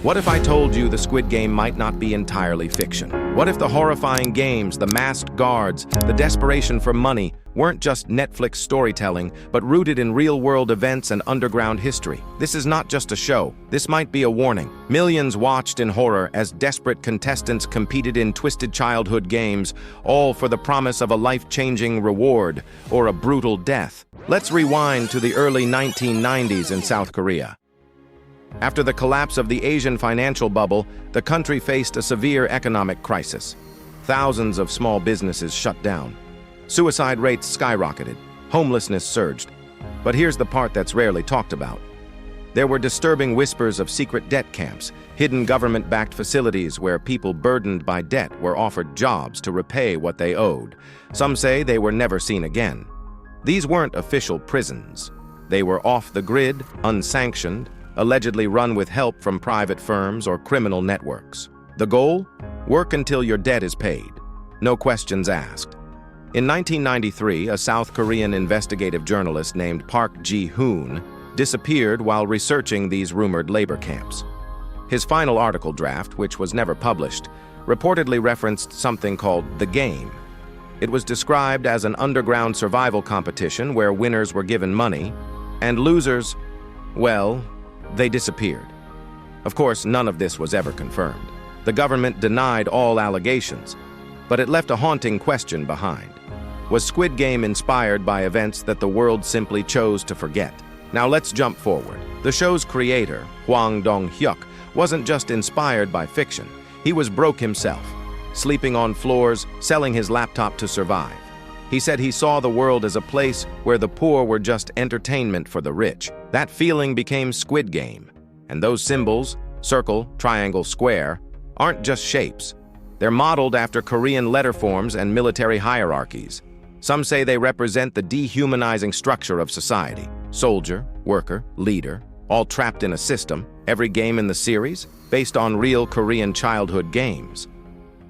What if I told you the Squid Game might not be entirely fiction? What if the horrifying games, the masked guards, the desperation for money weren't just Netflix storytelling, but rooted in real-world events and underground history? This is not just a show. This might be a warning. Millions watched in horror as desperate contestants competed in twisted childhood games, all for the promise of a life-changing reward or a brutal death. Let's rewind to the early 1990s in South Korea. After the collapse of the Asian financial bubble, the country faced a severe economic crisis. Thousands of small businesses shut down. Suicide rates skyrocketed. Homelessness surged. But here's the part that's rarely talked about. There were disturbing whispers of secret debt camps, hidden government-backed facilities where people burdened by debt were offered jobs to repay what they owed. Some say they were never seen again. These weren't official prisons. They were off the grid, unsanctioned, allegedly run with help from private firms or criminal networks. The goal? Work until your debt is paid. No questions asked. In 1993, a South Korean investigative journalist named Park Ji-hoon disappeared while researching these rumored labor camps. His final article draft, which was never published, reportedly referenced something called the game. It was described as an underground survival competition where winners were given money, and losers, well, they disappeared. Of course, none of this was ever confirmed. The government denied all allegations, but it left a haunting question behind. Was Squid Game inspired by events that the world simply chose to forget? Now let's jump forward. The show's creator, Hwang Dong-hyuk, wasn't just inspired by fiction. He was broke himself, sleeping on floors, selling his laptop to survive. He said he saw the world as a place where the poor were just entertainment for the rich. That feeling became Squid Game. And those symbols, circle, triangle, square, aren't just shapes. They're modeled after Korean letter forms and military hierarchies. Some say they represent the dehumanizing structure of society. Soldier, worker, leader, all trapped in a system, every game in the series, based on real Korean childhood games.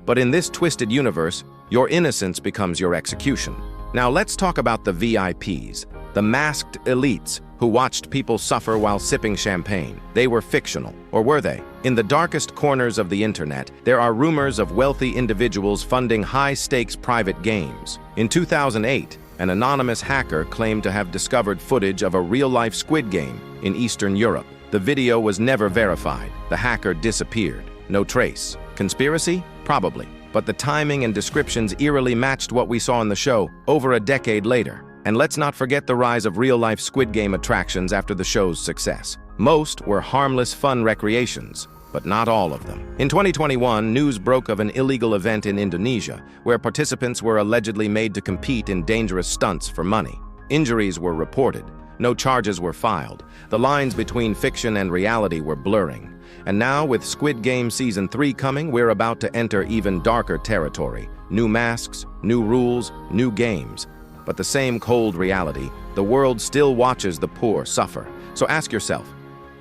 But in this twisted universe, your innocence becomes your execution. Now let's talk about the VIPs, the masked elites who watched people suffer while sipping champagne. They were fictional, or were they? In the darkest corners of the internet, there are rumors of wealthy individuals funding high-stakes private games. In 2008, an anonymous hacker claimed to have discovered footage of a real-life Squid Game in Eastern Europe. The video was never verified. The hacker disappeared. No trace. Conspiracy? Probably. But the timing and descriptions eerily matched what we saw in the show over a decade later. And let's not forget the rise of real-life Squid Game attractions after the show's success. Most were harmless fun recreations, but not all of them. In 2021, news broke of an illegal event in Indonesia where participants were allegedly made to compete in dangerous stunts for money. Injuries were reported. No charges were filed. The lines between fiction and reality were blurring. And now, with Squid Game Season 3 coming, we're about to enter even darker territory. New masks, new rules, new games. But the same cold reality, the world still watches the poor suffer. So ask yourself,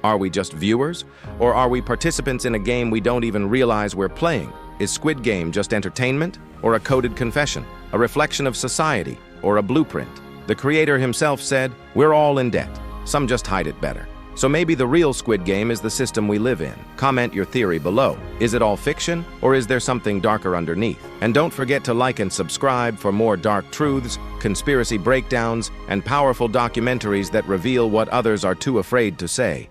are we just viewers? Or are we participants in a game we don't even realize we're playing? Is Squid Game just entertainment? Or a coded confession? A reflection of society? Or a blueprint? The creator himself said, "We're all in debt. Some just hide it better." So maybe the real Squid Game is the system we live in. Comment your theory below. Is it all fiction, or is there something darker underneath? And don't forget to like and subscribe for more dark truths, conspiracy breakdowns, and powerful documentaries that reveal what others are too afraid to say.